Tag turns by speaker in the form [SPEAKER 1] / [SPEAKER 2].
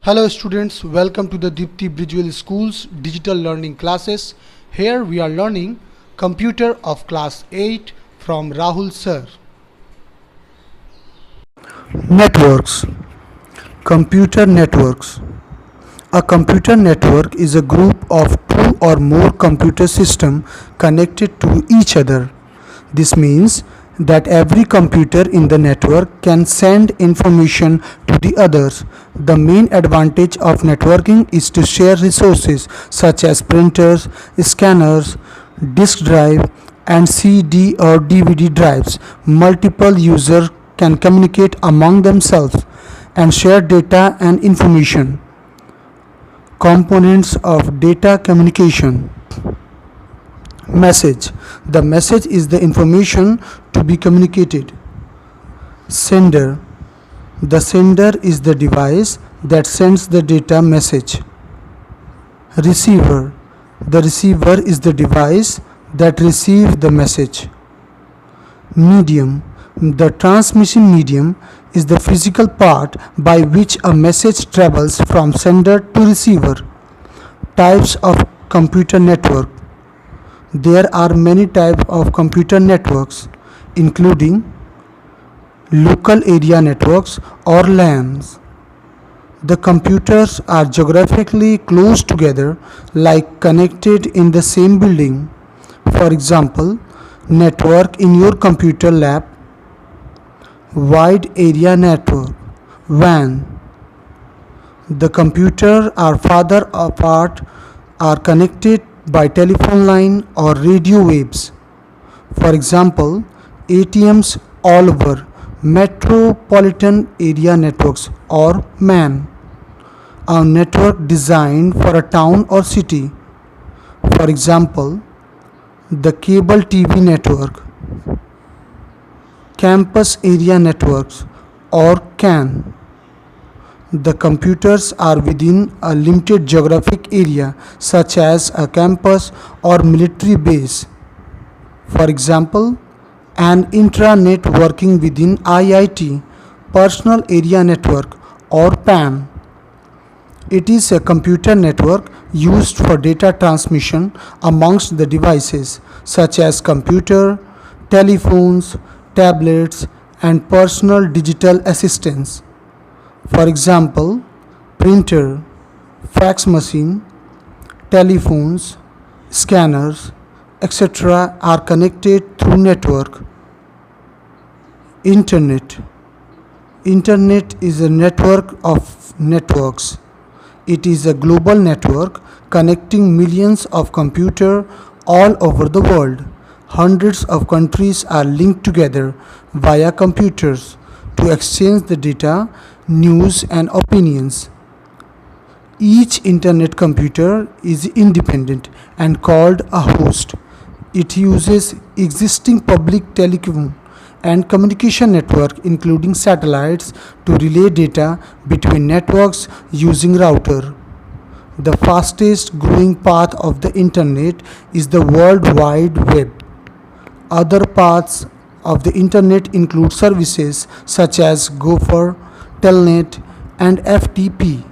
[SPEAKER 1] Hello students, welcome to the Deepti Bridgewell School's digital learning classes. Here we are learning computer of class 8 from Rahul sir.
[SPEAKER 2] Networks. Computer networks. A computer network is a group of two or more computer systems connected to each other. This means that every computer in the network can send information to the others. The main advantage of networking is to share resources such as printers, scanners, disk drive, and CD or DVD drives. Multiple users can communicate among themselves and share data and information. Components of data communication. Message. The message is the information to be communicated. Sender. The sender is the device that sends the data message. Receiver. The receiver is the device that receives the message. Medium. The transmission medium is the physical part by which a message travels from sender to receiver. Types of computer network. There are many types of computer networks, including local area networks or LANs. The computers are geographically close together, like connected in the same building. For example, network in your computer lab. Wide area network, WAN. The computers are farther apart, are connected by telephone line or radio waves. For example, ATMs all over, metropolitan area networks or MAN. A network designed for a town or city. For example, the cable TV network. Campus area networks or CAN. The computers are within a limited geographic area such as a campus or military base. For example, an intranet working within IIT, Personal Area Network or PAN. It is a computer network used for data transmission amongst the devices such as computer, telephones, tablets, and personal digital assistants. For example, printer, fax machine, telephones, scanners, etc. are connected through network. Internet. Internet is a network of networks. It is a global network connecting millions of computers all over the world. Hundreds of countries are linked together via computers to exchange the data, news, and opinions. Each internet computer is independent and called a host. It uses existing public telecom and communication network including satellites to relay data between networks using router. The fastest growing part of the internet is the World Wide Web. Other parts of the internet include services such as Gopher, Telnet, and FTP.